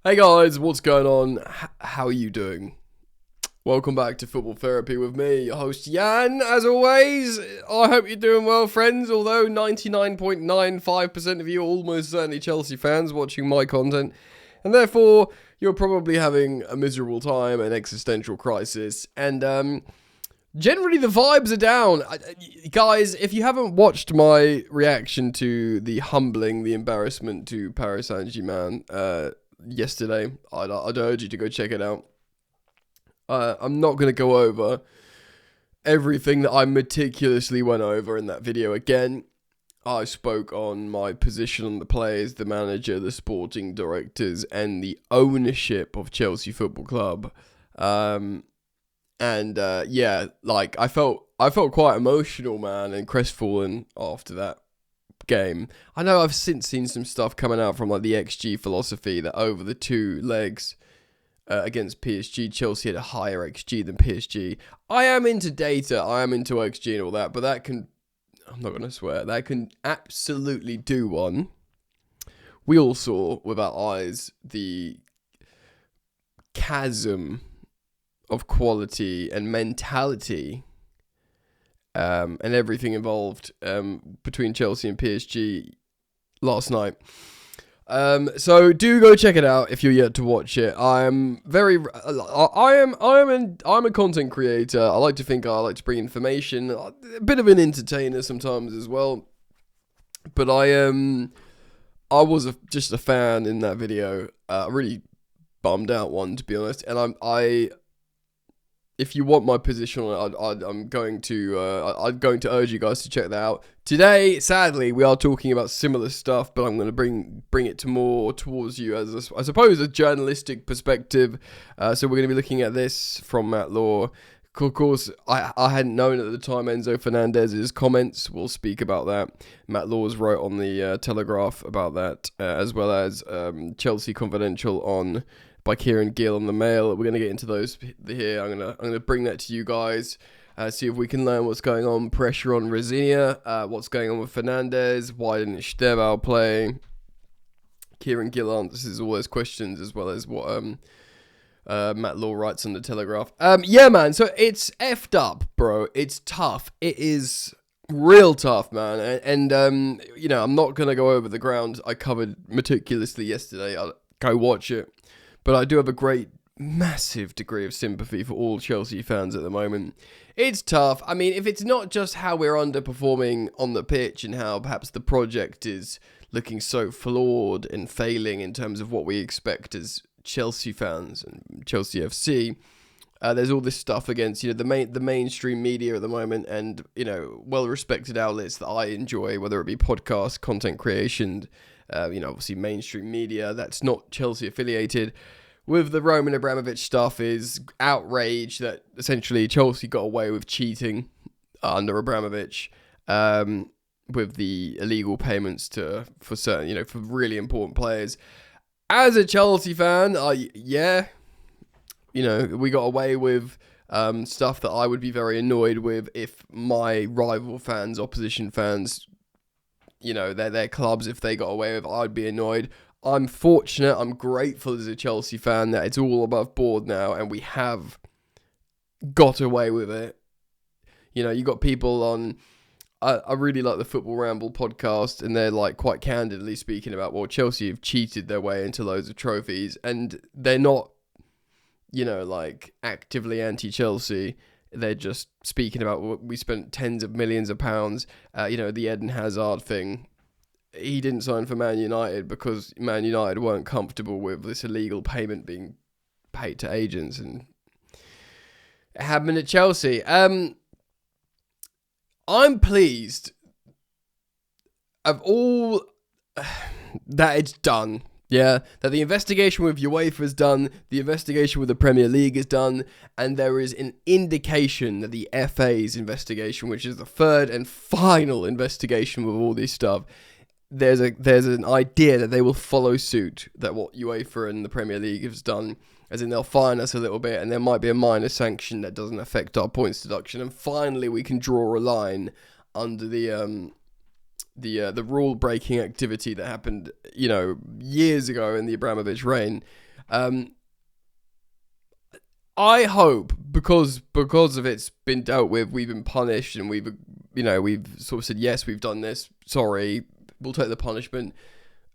Hey guys, what's going on? How are you doing? Welcome back to Football Therapy with me, your host Jan. As always, I hope you're doing well, friends. Although 99.95% of you are almost certainly Chelsea fans watching my content, and therefore you're probably having a miserable time, an existential crisis, and generally the vibes are down. Guys, if you haven't watched my reaction to the embarrassment to Paris Saint-Germain, yesterday, I'd urge you to go check it out. I'm not going to go over everything that I meticulously went over in that video again. I spoke on my position on the players, the manager, the sporting directors, and the ownership of Chelsea Football Club. Yeah, like I felt quite emotional, man, and crestfallen after that game. I know I've since seen some stuff coming out from like the XG philosophy that over the two legs against PSG, Chelsea had a higher XG than PSG. I am into data, I am into XG and all that, but that can, I'm not going to swear, that can absolutely do one. We all saw with our eyes the chasm of quality and mentality and everything involved between Chelsea and PSG last night. So do go check it out if you're yet to watch it. I'm a content creator. I like to think I like to bring information, a bit of an entertainer sometimes as well. But I was just a fan in that video. Really bummed out one, to be honest. And if you want my position on it, I'm going to urge you guys to check that out. Today, sadly, we are talking about similar stuff, but I'm going to bring it to more towards you as I suppose a journalistic perspective. So we're going to be looking at this from Matt Law. Of course, I hadn't known at the time Enzo Fernandez's comments. We'll speak about that. Matt Laws wrote on the Telegraph about that, as well as Chelsea Confidential by Kieran Gill on the Mail. We're going to get into those here. I'm gonna bring that to you guys. See if we can learn what's going on. Pressure on Rosenior. What's going on with Fernandez? Why didn't Stebao play? Kieran Gill answers all those questions, as well as what Matt Law writes on the Telegraph. Yeah, man. So it's effed up, bro. It's tough. It is real tough, man. And I'm not gonna go over the ground I covered meticulously yesterday. I'll go watch it. But I do have a massive degree of sympathy for all Chelsea fans at the moment. It's tough. I mean, if it's not just how we're underperforming on the pitch and how perhaps the project is looking so flawed and failing in terms of what we expect as Chelsea fans and Chelsea FC, there's all this stuff against the mainstream media at the moment, and well-respected outlets that I enjoy, whether it be podcasts, content creation. Obviously mainstream media that's not Chelsea affiliated with the Roman Abramovich stuff is outrage that essentially Chelsea got away with cheating under Abramovich, with the illegal payments for certain, for really important players. As a Chelsea fan, we got away with stuff that I would be very annoyed with if my rival fans, opposition fans, their clubs, if they got away with it, I'd be annoyed. I'm fortunate, I'm grateful as a Chelsea fan that it's all above board now and we have got away with it. You got people on, I really like the Football Ramble podcast, and they're like quite candidly speaking about, well, Chelsea have cheated their way into loads of trophies, and they're not, like actively anti-Chelsea. They're just speaking about we spent tens of millions of pounds. The Eden Hazard thing. He didn't sign for Man United because Man United weren't comfortable with this illegal payment being paid to agents, and it happened at Chelsea. I'm pleased of all that it's done. Yeah, that the investigation with UEFA is done, the investigation with the Premier League is done, and there is an indication that the FA's investigation, which is the third and final investigation with all this stuff, there's an idea that they will follow suit, that what UEFA and the Premier League has done, as in they'll fine us a little bit, and there might be a minor sanction that doesn't affect our points deduction, and finally we can draw a line under the rule breaking activity that happened, years ago in the Abramovich reign. I hope because of it's been dealt with, we've been punished, and we've sort of said, yes, we've done this. Sorry, we'll take the punishment.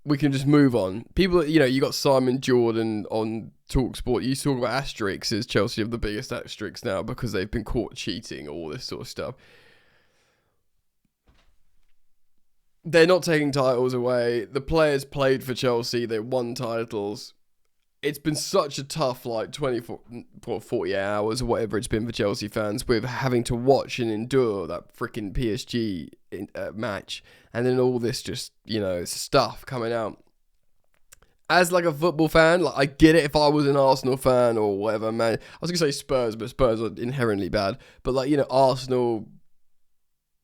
We can just move on. People, you got Simon Jordan on TalkSport. You talk about asterisks. Chelsea have the biggest asterisks now because they've been caught cheating, all this sort of stuff. They're not taking titles away. The players played for Chelsea. They won titles. It's been such a tough 48 hours or whatever it's been for Chelsea fans, with having to watch and endure that freaking PSG match, and then all this just stuff coming out. As a football fan, I get it if I was an Arsenal fan or whatever, man. I was gonna say Spurs, but Spurs are inherently bad. But Arsenal,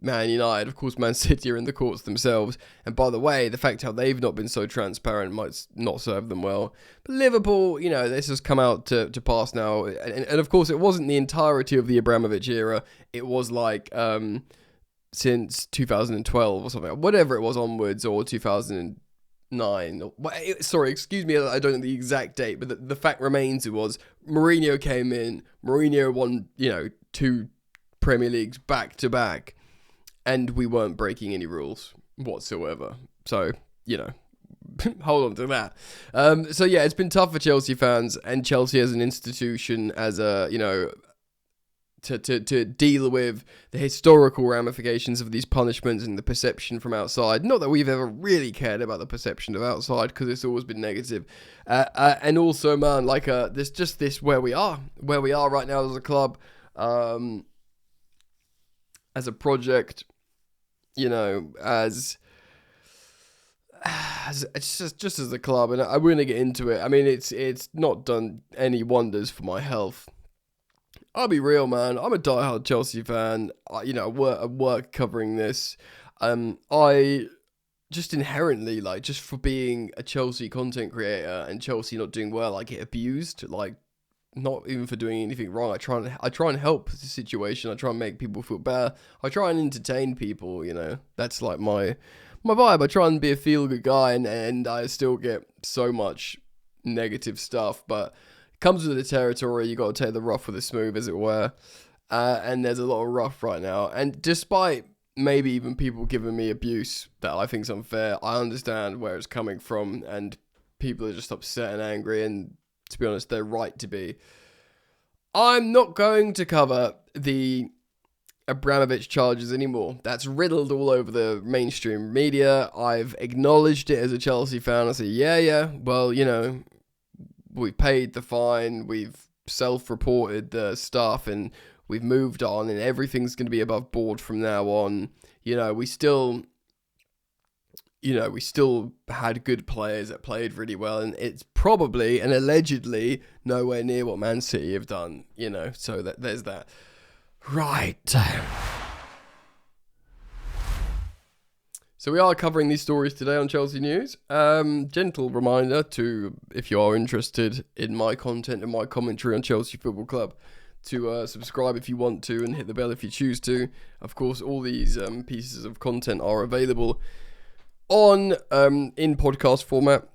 Man United, of course, Man City are in the courts themselves. And by the way, the fact how they've not been so transparent might not serve them well. But Liverpool, this has come out to pass now. And of course, it wasn't the entirety of the Abramovich era. It was since 2012 or something, whatever it was onwards, or 2009. Sorry, excuse me, I don't know the exact date, but the fact remains it was Mourinho came in. Mourinho won, 2 Premier Leagues back to back. And we weren't breaking any rules whatsoever. So, hold on to that. So, yeah, it's been tough for Chelsea fans and Chelsea as an institution, as to deal with the historical ramifications of these punishments and the perception from outside. Not that we've ever really cared about the perception of outside, because it's always been negative. And also, man, there's just this where we are right now as a club, as a project. As it's just as a club, and I'm going to get into it. I mean, it's not done any wonders for my health. I'll be real, man. I'm a diehard Chelsea fan. I work covering this. I just inherently, just for being a Chelsea content creator and Chelsea not doing well, I get abused. Not even for doing anything wrong. I try and help the situation. I try and make people feel better. I try and entertain people, That's my vibe. I try and be a feel-good guy, and I still get so much negative stuff. But it comes with the territory. You got to take the rough with the smooth, as it were. And there's a lot of rough right now. And despite maybe even people giving me abuse that I think is unfair, I understand where it's coming from, and people are just upset and angry, and to be honest, they're right to be. I'm not going to cover the Abramovich charges anymore. That's riddled all over the mainstream media. I've acknowledged it as a Chelsea fan. I say, yeah, well, we've paid the fine, we've self-reported the stuff, and we've moved on, and everything's going to be above board from now on. We still had good players that played really well, and it's probably and allegedly nowhere near what Man City have done, so there's that. Right. So we are covering these stories today on Chelsea News. Gentle reminder to, if you are interested in my content and my commentary on Chelsea Football Club, to subscribe if you want to, and hit the bell if you choose to. Of course, all these pieces of content are available in podcast format,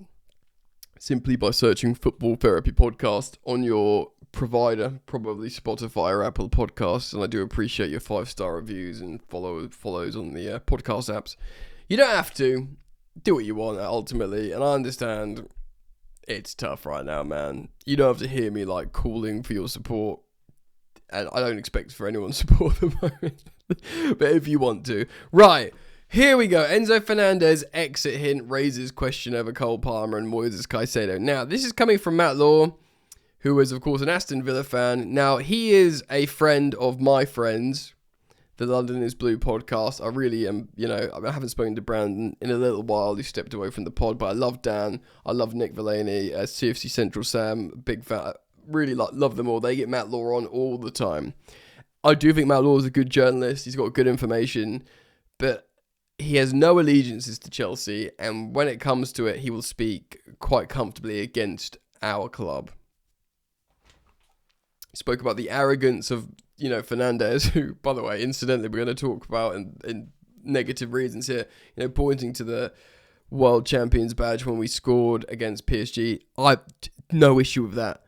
simply by searching Football Therapy Podcast on your provider, probably Spotify or Apple Podcasts. And I do appreciate your 5-star reviews and follows on the podcast apps. You don't have to do what you want ultimately, and I understand it's tough right now, man. You don't have to hear me calling for your support, and I don't expect for anyone's support at the moment. But if you want to, right. Here we go. Enzo Fernandez exit hint raises question over Cole Palmer and Moises Caicedo. Now, this is coming from Matt Law, who is, of course, an Aston Villa fan. Now, he is a friend of my friends, the London is Blue podcast. I really am, I haven't spoken to Brandon in a little while. He stepped away from the pod, but I love Dan. I love Nick Villaney, CFC Central Sam, big fan. Really love them all. They get Matt Law on all the time. I do think Matt Law is a good journalist. He's got good information, but he has no allegiances to Chelsea, and when it comes to it, he will speak quite comfortably against our club. He spoke about the arrogance of, Fernandez, who, by the way, incidentally, we're going to talk about in negative reasons here, pointing to the World Champions badge when we scored against PSG. no issue with that.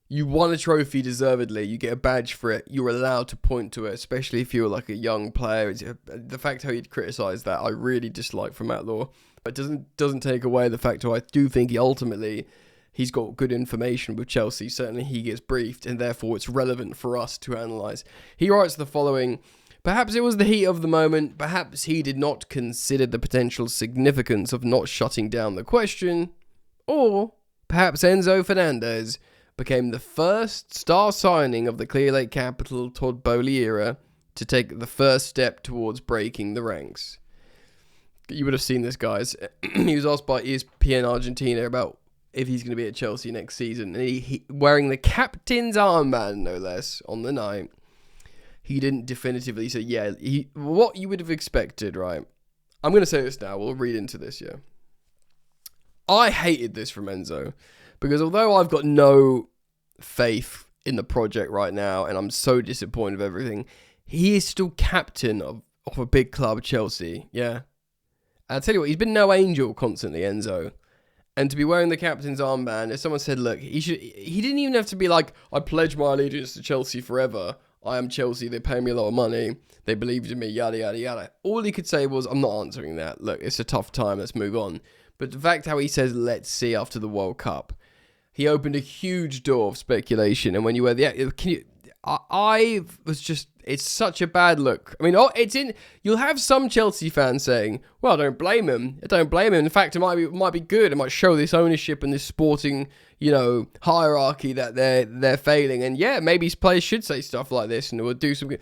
You won a trophy deservedly. You get a badge for it. You're allowed to point to it, especially if you're like a young player. The fact how you'd criticise that, I really dislike from Matt Law. But doesn't take away the fact that I do think he's got good information with Chelsea. Certainly he gets briefed, and therefore it's relevant for us to analyse. He writes the following: perhaps it was the heat of the moment. Perhaps he did not consider the potential significance of not shutting down the question. Or perhaps Enzo Fernandez became the first star signing of the Clear Lake Capital Todd Boehly era to take the first step towards breaking the ranks. You would have seen this, guys. He was asked by ESPN Argentina about if he's going to be at Chelsea next season. And he wearing the captain's armband, no less, on the night. He didn't definitively say, yeah, what you would have expected, right? I'm going to say this now. We'll read into this, yeah. I hated this from Enzo. Because although I've got no faith in the project right now, and I'm so disappointed with everything, he is still captain of a big club, Chelsea, yeah? I'll tell you what, he's been no angel constantly, Enzo. And to be wearing the captain's armband, if someone said, look, he didn't even have to be like, I pledge my allegiance to Chelsea forever. I am Chelsea, they pay me a lot of money, they believed in me, yada, yada, yada. All he could say was, I'm not answering that. Look, it's a tough time, let's move on. But the fact how he says, let's see after the World Cup, he opened a huge door of speculation. And when you wear I was just, it's such a bad look. I mean, you'll have some Chelsea fans saying, well, don't blame him. In fact, it might be good. It might show this ownership and this sporting, hierarchy that they're failing. And yeah, maybe players should say stuff like this and it will do some good.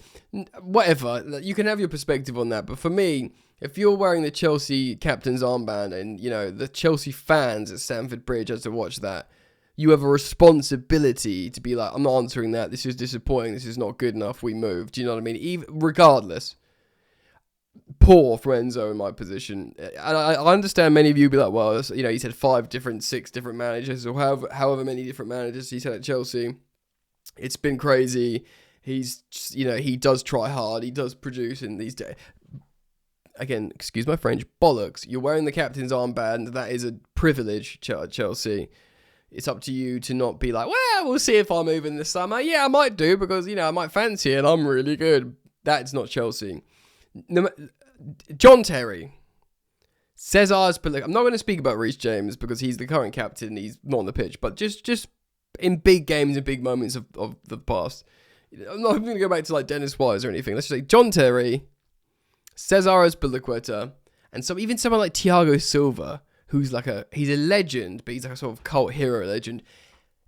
Whatever. You can have your perspective on that. But for me, if you're wearing the Chelsea captain's armband and, the Chelsea fans at Stamford Bridge has to watch that, you have a responsibility to be like, I'm not answering that. This is disappointing. This is not good enough. We move. Do you know what I mean? Even regardless, poor for Enzo in my position. And I understand many of you be like, well, he's had 6 different managers, or however many different managers he's had at Chelsea. It's been crazy. He's, he does try hard. He does produce in these days. Again, excuse my French, bollocks. You're wearing the captain's armband. That is a privilege at Chelsea. It's up to you to not be like, well, we'll see if I move in this summer. Yeah, I might do because, I might fancy it and I'm really good. That's not Chelsea. John Terry. Cesar's... I'm not going to speak about Reece James because he's the current captain. He's not on the pitch. But just in big games and big moments of the past. I'm not going to go back to like Dennis Wise or anything. Let's just say John Terry, Cesar Azpilicueta, and even someone like Thiago Silva, who's he's a legend, but he's like a sort of cult hero legend.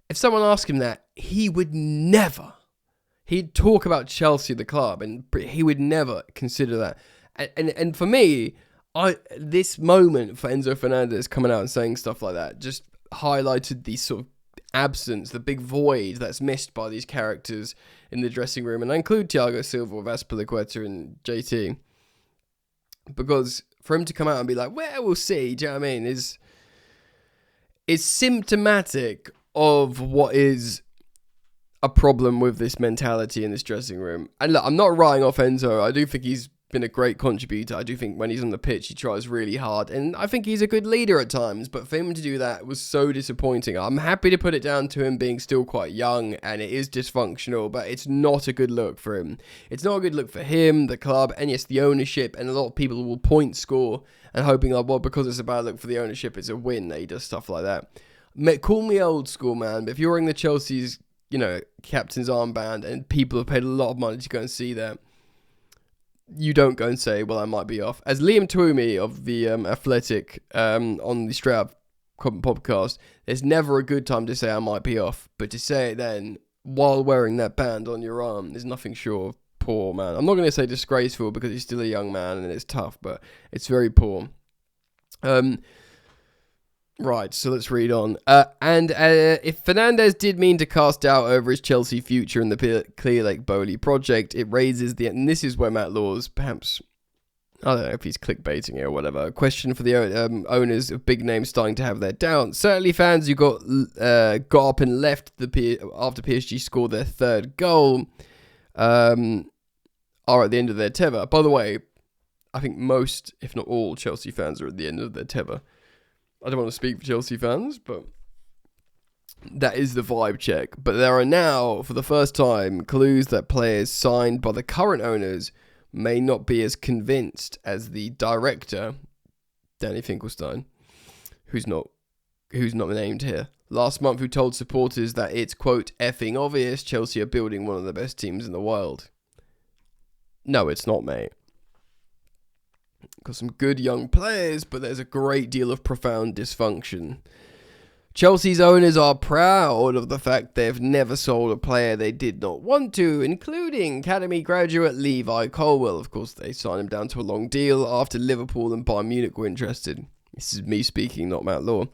If someone asked him that, he would never. He'd talk about Chelsea, the club, and he would never consider that. And for me, this moment for Enzo Fernandez coming out and saying stuff like that just highlighted the sort of absence, the big void that's missed by these characters in the dressing room. And I include Thiago Silva with Azpilicueta and JT. Because for him to come out and be like, well, we'll see, do you know what I mean, is symptomatic of what is a problem with this mentality in this dressing room. And look, I'm not writing off Enzo. I do think he's been a great contributor. I do think when he's on the pitch, he tries really hard. And I think he's a good leader at times. But for him to do that was so disappointing. I'm happy to put it down to him being still quite young. And it is dysfunctional. But it's not a good look for him. It's not a good look for him, the club, and yes, the ownership. And a lot of people will point score and hoping, like, well, because it's a bad look for the ownership, it's a win that he does stuff like that. Call me old school, man. But if you're wearing the Chelsea's, captain's armband and people have paid a lot of money to go and see that, you don't go and say, well, I might be off. As Liam Twomey of the Athletic on the Straight Up podcast, there's never a good time to say I might be off. But to say it then, while wearing that band on your arm, there's nothing short of poor, man. I'm not going to say disgraceful because he's still a young man and it's tough, but it's very poor. Right, so let's read on. If Fernandez did mean to cast doubt over his Chelsea future in the Clear Lake Boehly project, it raises and this is where Matt Law's perhaps, I don't know if he's clickbaiting it or whatever, a question for the owners of big names starting to have their doubts. Certainly fans who got up and left after PSG scored their third goal are at the end of their tether. By the way, I think most, if not all, Chelsea fans are at the end of their tether. I don't want to speak for Chelsea fans, but That is the vibe check. But there are now, for the first time, clues that players signed by the current owners may not be as convinced as the director, Danny Finkelstein, who's not named here, last month, who told supporters that it's, quote, effing obvious Chelsea are building one of the best teams in the world. No, it's not, mate. Got some good young players, but there's a great deal of profound dysfunction. Chelsea's owners are proud of the fact they've never sold a player they did not want to, including academy graduate Levi Colwill. Of course, they signed him down to a long deal after Liverpool and Bayern Munich were interested. This is me speaking, not Matt Law.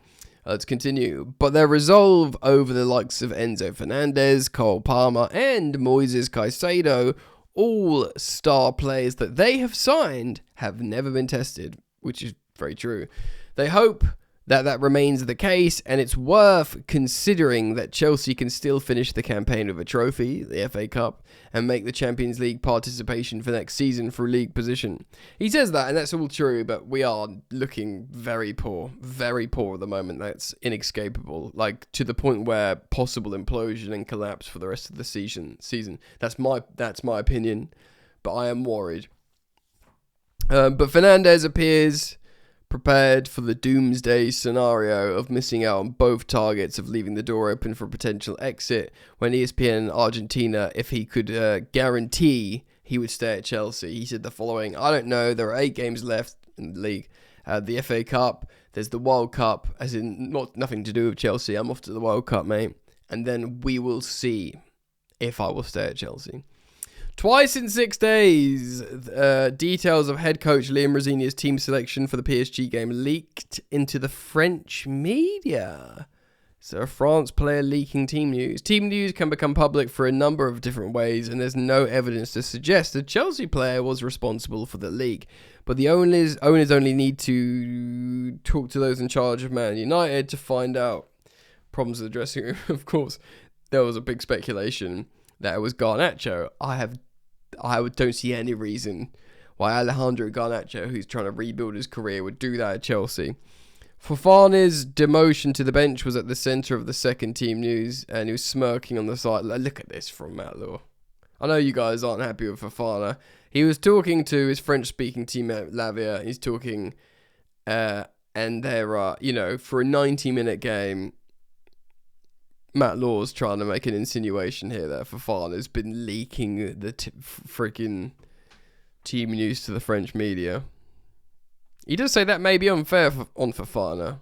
Let's continue. But their resolve over the likes of Enzo Fernandez, Cole Palmer, and Moises Caicedo, all star players that they have signed, have never been tested, which is very true. They hope that remains the case, and it's worth considering that Chelsea can still finish the campaign with a trophy, the FA Cup, and make the Champions League participation for next season through league position. He says that, and that's all true, but we are looking very poor at the moment. That's inescapable, like to the point where possible implosion and collapse for the rest of the season. That's my opinion, but I am worried. But Fernandez appears prepared for the doomsday scenario of missing out on both targets of leaving the door open for a potential exit when ESPN Argentina, if he could guarantee he would stay at Chelsea. He said the following: I don't know, there are 8 games left in the league. The FA Cup, there's the World Cup, as in nothing to do with Chelsea. I'm off to the World Cup, mate. And then we will see if I will stay at Chelsea. Twice in 6 days, details of head coach Liam Rosenior's team selection for the PSG game leaked into the French media. So a France player leaking team news. Team news can become public for a number of different ways, and there's no evidence to suggest a Chelsea player was responsible for the leak. But the owners only need to talk to those in charge of Man United to find out. Problems in the dressing room, of course. There was a big speculation that it was Garnacho. I don't see any reason why Alejandro Garnacho, who's trying to rebuild his career, would do that at Chelsea. Fofana's demotion to the bench was at the centre of the second team news, and he was smirking on the side. Look at this from Matt Law. I know you guys aren't happy with Fofana. He was talking to his French-speaking teammate Lavia. He's talking, and there are, for a 90-minute game, Matt Law's trying to make an insinuation here that Fofana's been leaking the freaking team news to the French media. He does say that may be unfair on Fofana.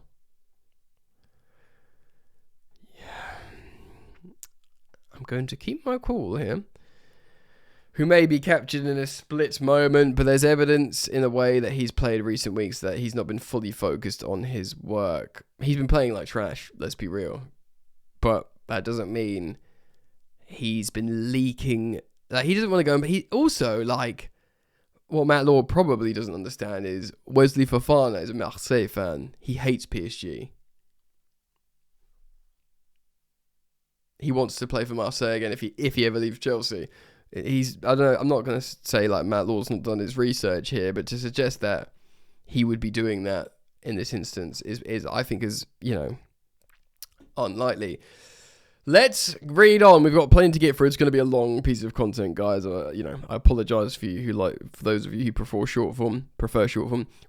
Yeah. I'm going to keep my cool here. Who may be captured in a split moment, but there's evidence in the way that he's played recent weeks that he's not been fully focused on his work. He's been playing like trash, let's be real. But that doesn't mean he's been leaking. Like, he doesn't want to go. But he also, what Matt Law probably doesn't understand is Wesley Fofana is a Marseille fan. He hates PSG. He wants to play for Marseille again if he ever leaves Chelsea. I don't know. I'm not going to say Matt Law's not done his research here, but to suggest that he would be doing that in this instance is I think is unlikely. Let's read on. We've got plenty to get through. It's going to be a long piece of content, guys. I apologise for those of you who prefer short form.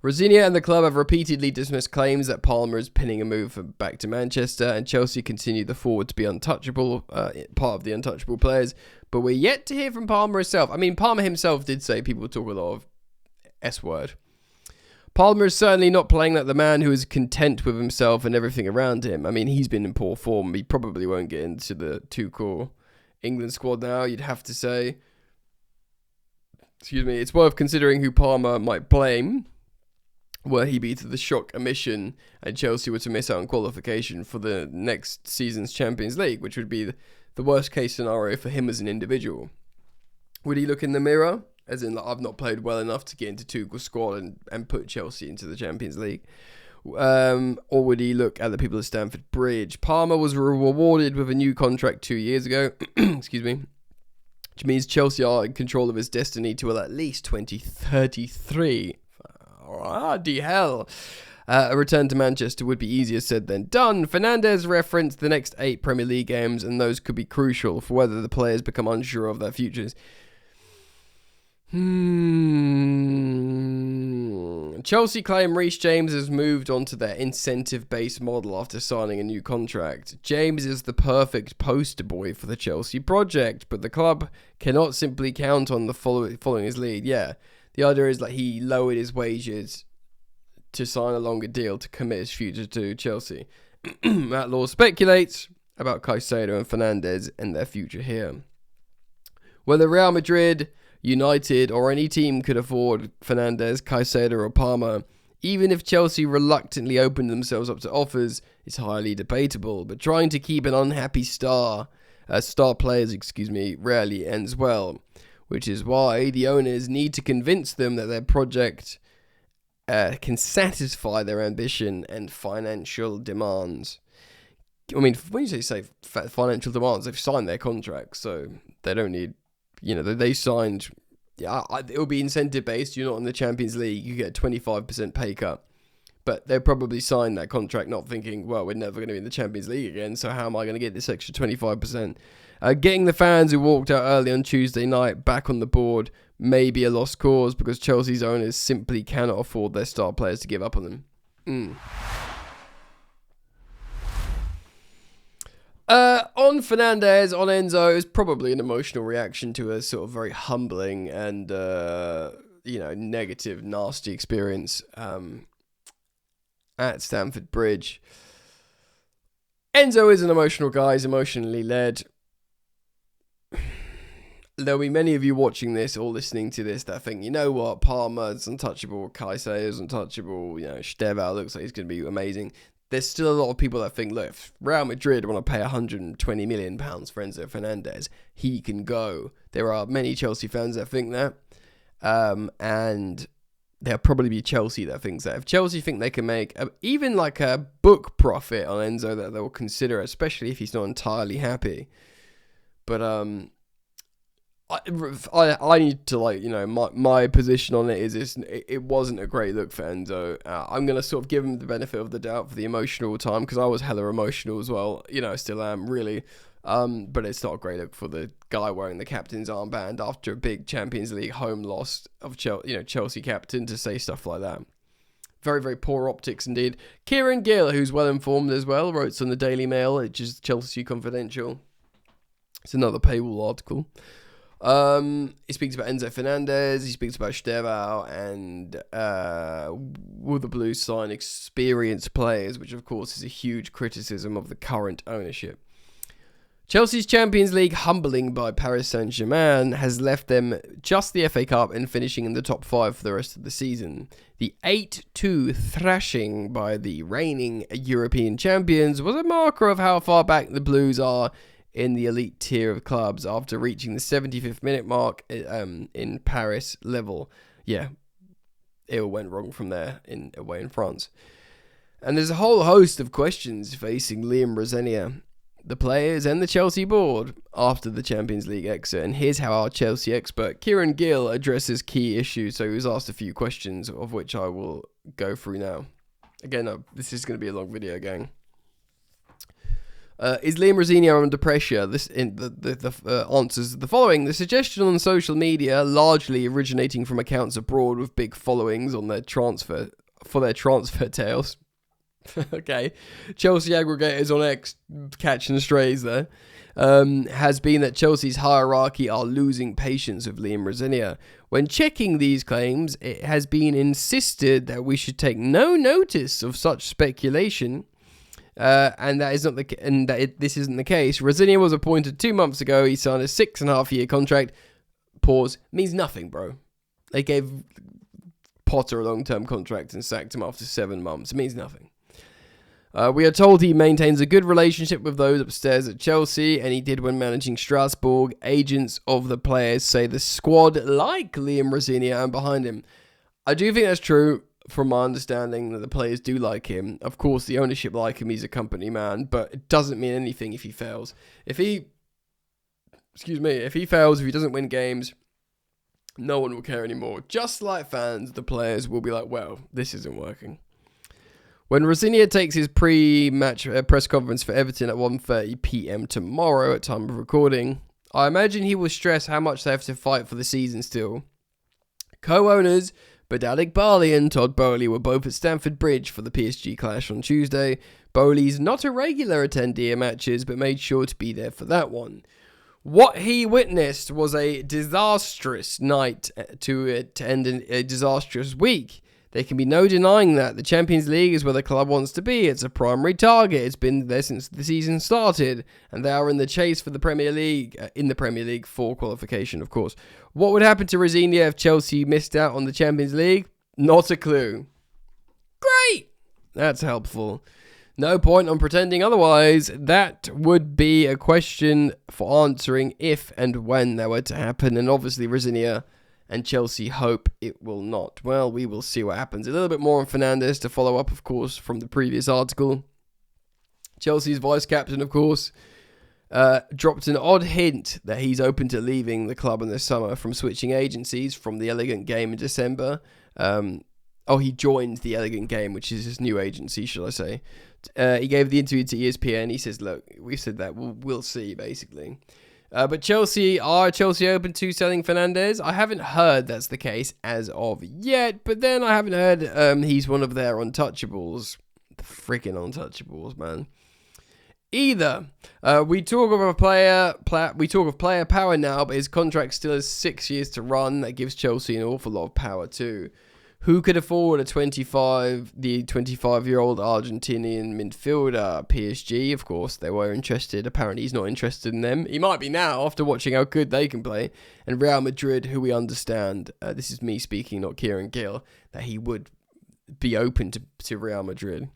Rosenior and the club have repeatedly dismissed claims that Palmer is pinning a move back to Manchester, and Chelsea continue the forward to be untouchable, part of the untouchable players. But we're yet to hear from Palmer himself. I mean, Palmer himself did say people talk a lot of S-word. Palmer is certainly not playing like the man who is content with himself and everything around him. I mean, he's been in poor form. He probably won't get into the two-core England squad now, you'd have to say. Excuse me. It's worth considering who Palmer might blame were he be to the shock omission and Chelsea were to miss out on qualification for the next season's Champions League, which would be the worst-case scenario for him as an individual. Would he look in the mirror? As in, I've not played well enough to get into Tuchel's squad and put Chelsea into the Champions League. Or would he look at the people at Stamford Bridge? Palmer was rewarded with a new contract 2 years ago. Excuse me. Which means Chelsea are in control of his destiny till at least 2033. Bloody hell. A return to Manchester would be easier said than done. Fernandez referenced the next 8 Premier League games, and those could be crucial for whether the players become unsure of their futures. Chelsea claim Reece James has moved on to their incentive-based model after signing a new contract. James is the perfect poster boy for the Chelsea project, but the club cannot simply count on the following his lead. Yeah, the idea is that he lowered his wages to sign a longer deal to commit his future to Chelsea. Matt Law speculates about Caicedo and Fernandez and their future here. Whether Real Madrid, United, or any team could afford Fernandez, Caicedo, or Palmer, even if Chelsea reluctantly opened themselves up to offers, is highly debatable. But trying to keep an unhappy star players, rarely ends well, which is why the owners need to convince them that their project can satisfy their ambition and financial demands. I mean, when you say financial demands, they've signed their contract, so they don't need. They signed, it'll be incentive based. You're not in the Champions League, you get a 25% pay cut. But they probably signed that contract not thinking, well, we're never going to be in the Champions League again, so how am I going to get this extra 25%? Getting the fans who walked out early on Tuesday night back on the board may be a lost cause because Chelsea's owners simply cannot afford their star players to give up on them. On Fernandez, on Enzo, is probably an emotional reaction to a sort of very humbling and, negative, nasty experience at Stamford Bridge. Enzo is an emotional guy, he's emotionally led. There'll be many of you watching this or listening to this that think, you know what, Palmer's untouchable, Caicedo's untouchable, Stevao looks like he's going to be amazing. There's still a lot of people that think, look, if Real Madrid want to pay £120 million for Enzo Fernandez, he can go. There are many Chelsea fans that think that. And there'll probably be Chelsea that thinks that. If Chelsea think they can make even like a book profit on Enzo, that they'll consider, especially if he's not entirely happy. But I need to my position on it is it wasn't a great look for Enzo. I'm gonna sort of give him the benefit of the doubt for the emotional time because I was hella emotional as well. I still am really. But it's not a great look for the guy wearing the captain's armband after a big Champions League home loss of Chelsea captain to say stuff like that. Very, very poor optics indeed. Kieran Gill, who's well informed as well, wrote on the Daily Mail, which is Chelsea Confidential. It's another paywall article. He speaks about Enzo Fernandez, he speaks about Stevao, and will the Blues sign experienced players, which of course is a huge criticism of the current ownership. Chelsea's Champions League humbling by Paris Saint-Germain has left them just the FA Cup and finishing in the top 5 for the rest of the season. The 8-2 thrashing by the reigning European champions was a marker of how far back the Blues are in the elite tier of clubs after reaching the 75th minute mark in Paris level. Yeah, it all went wrong from there away in France. And there's a whole host of questions facing Liam Rosenior, the players and the Chelsea board after the Champions League exit. And here's how our Chelsea expert Kieran Gill addresses key issues. So he was asked a few questions, of which I will go through now. Again, this is going to be a long video, gang. Is Liam Rosenior under pressure? The answers are the following. The suggestion on social media, largely originating from accounts abroad with big followings on their transfer tales. Okay, Chelsea aggregators on X catching strays there, has been that Chelsea's hierarchy are losing patience with Liam Rosenior. When checking these claims, it has been insisted that we should take no notice of such speculation. And this isn't the case. Rosenior was appointed 2 months ago. He signed a 6.5-year contract. Pause. Means nothing, bro. They gave Potter a long-term contract and sacked him after 7 months. It means nothing. We are told he maintains a good relationship with those upstairs at Chelsea, and he did when managing Strasbourg. Agents of the players say the squad like Liam Rosenior and behind him. I do think that's true. From my understanding, that the players do like him. Of course, the ownership like him. He's a company man, but it doesn't mean anything if he fails. If he fails, if he doesn't win games, no one will care anymore. Just like fans, the players will be like, well, this isn't working. When Rosenior takes his pre-match press conference for Everton at 1:30 p.m. tomorrow at time of recording, I imagine he will stress how much they have to fight for the season still. Co-owners Badalik Barley and Todd Bowley were both at Stamford Bridge for the PSG clash on Tuesday. Bowley's not a regular attendee at matches, but made sure to be there for that one. What he witnessed was a disastrous night to end a disastrous week. There can be no denying that. The Champions League is where the club wants to be. It's a primary target. It's been there since the season started. And they are in the chase for the Premier League, for qualification, of course. What would happen to Rosenior if Chelsea missed out on the Champions League? Not a clue. Great! That's helpful. No point on pretending otherwise. That would be a question for answering if and when that were to happen. And obviously Rosenior and Chelsea hope it will not. Well, we will see what happens. A little bit more on Fernandez to follow up, of course, from the previous article. Chelsea's vice-captain, of course, dropped an odd hint that he's open to leaving the club in the summer from switching agencies from the Elegant Game in December. He joined the Elegant Game, which is his new agency, shall I say. He gave the interview to ESPN. He says, look, we said that. We'll see, basically. But Chelsea open to selling Fernandez? I haven't heard that's the case as of yet, but then I haven't heard he's one of their untouchables. The freaking untouchables, man. Either. We talk of player power now, but his contract still has 6 years to run. That gives Chelsea an awful lot of power too. Who could afford the 25-year-old Argentinian midfielder? PSG, of course, they were interested. Apparently, he's not interested in them. He might be now after watching how good they can play. And Real Madrid, who we understand, this is me speaking, not Kieran Gill, that he would be open to Real Madrid.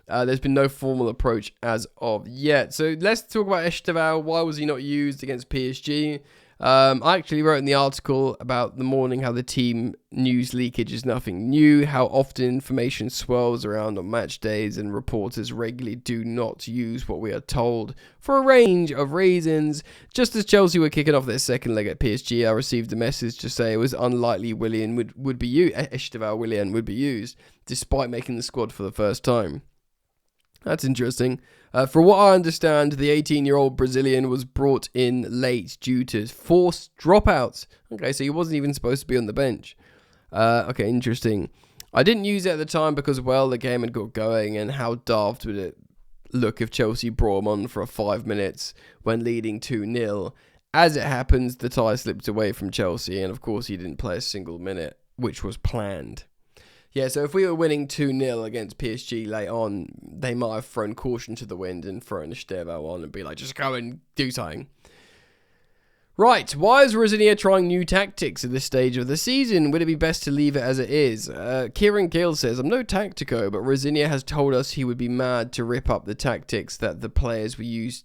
There's been no formal approach as of yet. So let's talk about Esteval. Why was he not used against PSG? I actually wrote in the article about the morning how the team news leakage is nothing new, how often information swirls around on match days and reporters regularly do not use what we are told for a range of reasons. Just as Chelsea were kicking off their second leg at PSG, I received a message to say it was unlikely Esteval Willian would be used, despite making the squad for the first time. That's interesting. For what I understand, the 18-year-old Brazilian was brought in late due to forced dropouts. Okay, so he wasn't even supposed to be on the bench. Okay, interesting. I didn't use it at the time because, well, the game had got going, and how daft would it look if Chelsea brought him on for 5 minutes when leading 2-0. As it happens, the tie slipped away from Chelsea, and of course he didn't play a single minute, which was planned. Yeah, so if we were winning 2-0 against PSG late on, they might have thrown caution to the wind and thrown Esteval on and be like, just go and do something. Right, why is Rosenior trying new tactics at this stage of the season? Would it be best to leave it as it is? Kieran Gill says, I'm no tactico, but Rosenior has told us he would be mad to rip up the tactics that the players were used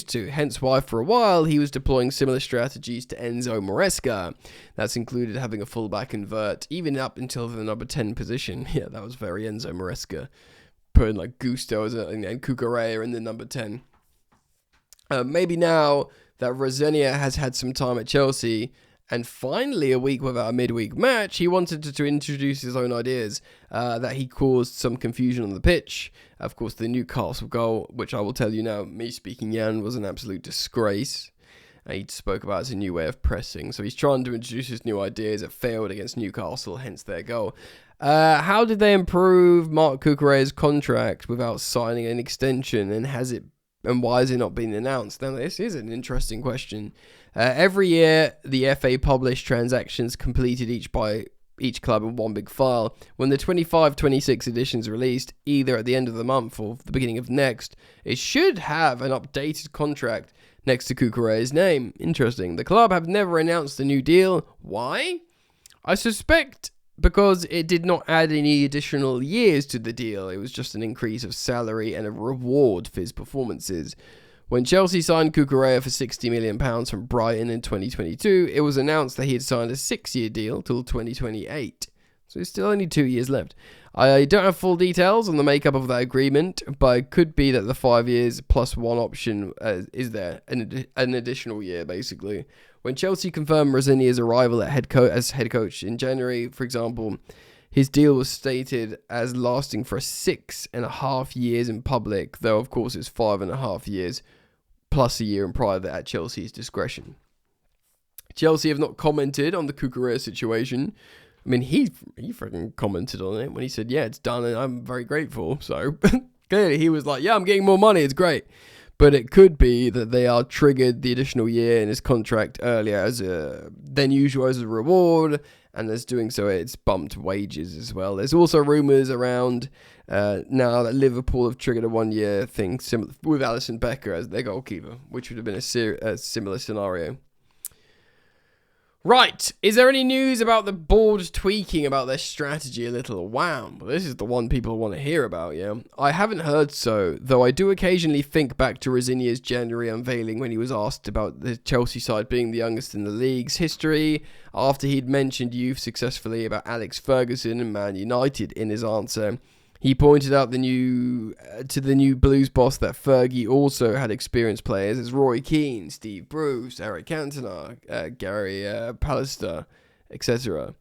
to, hence why for a while he was deploying similar strategies to Enzo Maresca. That's included having a fullback invert, even up until the number 10 position. Yeah, that was very Enzo Maresca, putting like Gusto and Cucurella in the number 10. Maybe now that Rosenior has had some time at Chelsea, and finally a week without a midweek match, he wanted to introduce his own ideas, that he caused some confusion on the pitch. Of course, the Newcastle goal, which I will tell you now, me speaking Jan, was an absolute disgrace. He spoke about his new way of pressing, so he's trying to introduce his new ideas. It failed against Newcastle, hence their goal. How did they improve Marc Cucurella's contract without signing an extension, and why has it not been announced? Now, this is an interesting question. Every year, the FA publish transactions completed by each club in one big file. When the 25-26 edition is released, either at the end of the month or the beginning of next, it should have an updated contract next to Cucurella's name. Interesting. The club have never announced a new deal. Why? I suspect because it did not add any additional years to the deal. It was just an increase of salary and a reward for his performances. When Chelsea signed Cucurella for £60 million from Brighton in 2022, it was announced that he had signed a 6-year deal till 2028. So there's still only 2 years left. I don't have full details on the makeup of that agreement, but it could be that the 5 years plus one option is there, an additional year, basically. When Chelsea confirmed Rosenior's arrival as head coach in January, for example, His deal was stated as lasting for 6.5 years in public, though of course it's 5.5 years plus a year in private at Chelsea's discretion. Chelsea have not commented on the Cucurella situation. I mean, he freaking commented on it when he said, yeah, it's done and I'm very grateful. So clearly he was like, yeah, I'm getting more money, it's great. But it could be that they are triggered the additional year in his contract earlier than usual as a reward, and as doing so, it's bumped wages as well. There's also rumours around now that Liverpool have triggered a 1-year thing with Alisson Becker as their goalkeeper, which would have been a similar scenario. Right, is there any news about the board tweaking about their strategy a little? Wow, well, this is the one people want to hear about, yeah? I haven't heard so, though I do occasionally think back to Rosenior's January unveiling when he was asked about the Chelsea side being the youngest in the league's history, after he'd mentioned youth successfully about Alex Ferguson and Man United in his answer. He pointed out to the new Blues boss that Fergie also had experienced players as Roy Keane, Steve Bruce, Eric Cantona, Gary Pallister, etc.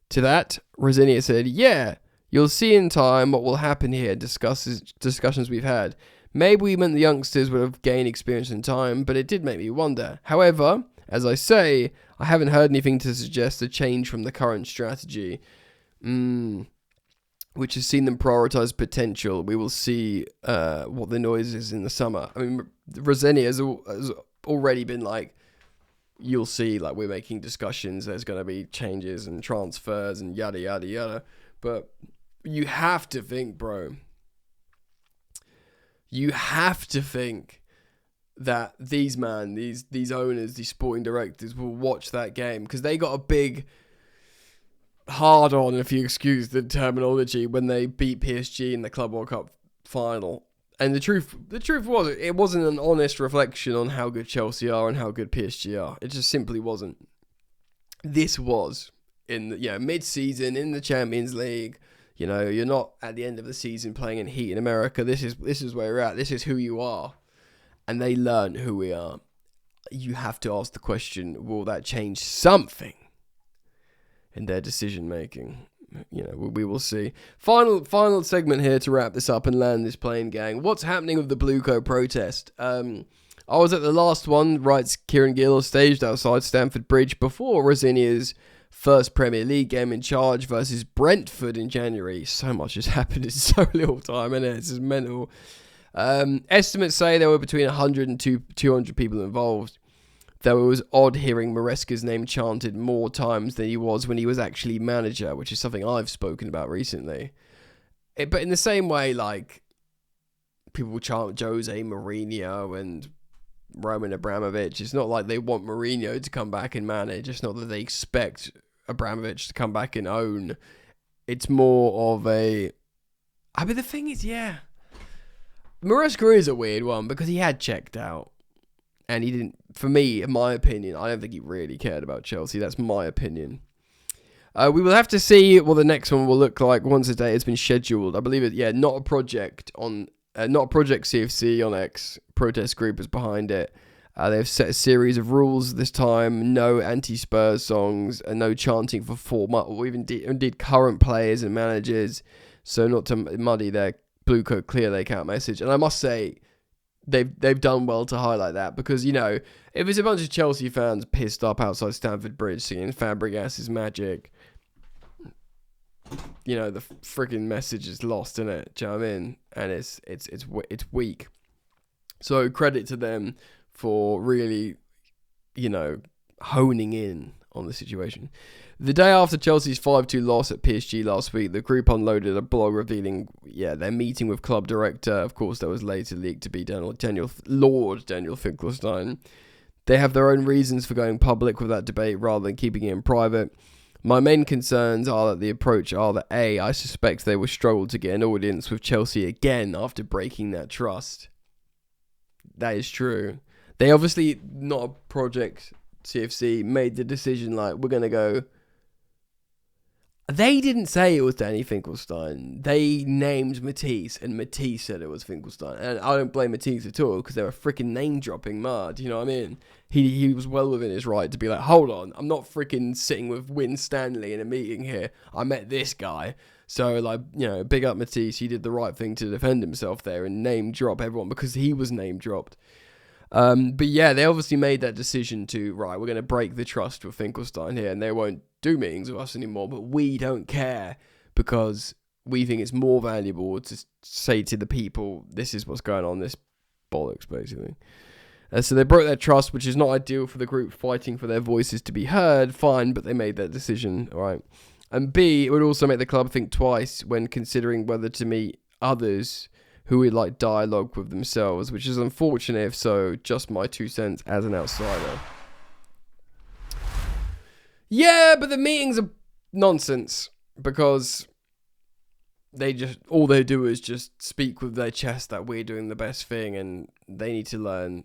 To that, Rosenior said, yeah, you'll see in time what will happen here, discussions we've had. Maybe we meant the youngsters would have gained experience in time, but it did make me wonder. However, as I say, I haven't heard anything to suggest a change from the current strategy. Which has seen them prioritise potential. We will see what the noise is in the summer. I mean, Rosenior has already been like, you'll see, like, we're making discussions, there's going to be changes and transfers and yada, yada, yada. But you have to think, bro. You have to think that these owners, these sporting directors will watch that game because they got a big hard on, if you excuse the terminology, when they beat PSG in the Club World Cup final. And the truth was, it wasn't an honest reflection on how good Chelsea are and how good PSG are. It just simply wasn't. This was in the mid-season in the Champions League. You know, you're not at the end of the season playing in heat in America. This is where you're at. This is who you are. And they learn who we are. You have to ask the question, will that change something in their decision making? You know, we will see. Final segment here to wrap this up and land this plane, gang. What's happening with the Blueco protest? I was at the last one, writes Kieran Gill, staged outside Stamford Bridge before Rosenior's first Premier League game in charge versus Brentford in January. So much has happened in so little time, and it's just mental. Estimates say there were between 100 and 200 people involved. Though it was odd hearing Maresca's name chanted more times than he was when he was actually manager, which is something I've spoken about recently. But in the same way, like, people chant Jose Mourinho and Roman Abramovich, it's not like they want Mourinho to come back and manage. It's not that they expect Abramovich to come back and own. It's more of a... I mean, the thing is, yeah, Maresca is a weird one because he had checked out. And he didn't, for me, in my opinion, I don't think he really cared about Chelsea. That's my opinion. We will have to see what the next one will look like once a day has been scheduled. I believe not a project CFC on X. Protest group is behind it. They've set a series of rules this time. No anti-Spurs songs and no chanting for 4 months, or even indeed current players and managers. So not to muddy their blue coat clear they count message. And I must say, They've done well to highlight that because, you know, if it's a bunch of Chelsea fans pissed up outside Stamford Bridge singing Fabregas is magic, you know, the freaking message is lost, isn't it? Do you know what I mean? And it's weak. So credit to them for really, you know, honing in on the situation. The day after Chelsea's 5-2 loss at PSG last week, the group unloaded a blog revealing, their meeting with club director, of course, that was later leaked to be Lord Daniel Finkelstein. They have their own reasons for going public with that debate rather than keeping it in private. My main concerns are that the approach are that I suspect they will struggle to get an audience with Chelsea again after breaking that trust. That is true. They obviously, not a project CFC, made the decision like, we're going to go... They didn't say it was Danny Finkelstein. They named Matisse, and Matisse said it was Finkelstein. And I don't blame Matisse at all, because they were freaking name-dropping mad, you know what I mean? He was well within his right to be like, hold on, I'm not freaking sitting with Win Stanley in a meeting here. I met this guy. So, like, you know, big up Matisse. He did the right thing to defend himself there and name-drop everyone, because he was name-dropped. But yeah, they obviously made that decision to, right, we're going to break the trust with Finkelstein here, and they won't do meetings with us anymore, but we don't care, because we think it's more valuable to say to the people, this is what's going on, this bollocks, basically. So they broke their trust, which is not ideal for the group fighting for their voices to be heard, fine, but they made that decision, alright. And B, it would also make the club think twice when considering whether to meet others who would like dialogue with themselves, which is unfortunate if so, just my 2 cents as an outsider. Yeah, but the meetings are nonsense, because all they do is just speak with their chest that we're doing the best thing, and they need to learn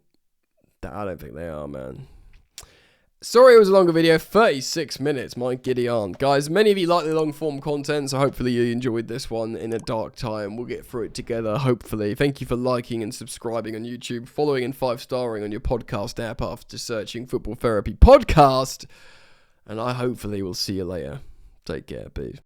that I don't think they are, man. Sorry it was a longer video, 36 minutes, my giddy aunt. Guys, many of you like the long form content, so hopefully you enjoyed this one in a dark time. We'll get through it together, hopefully. Thank you for liking and subscribing on YouTube, following and 5-starring on your podcast app after searching Football Therapy Podcast. And I hopefully will see you later. Take care, peace.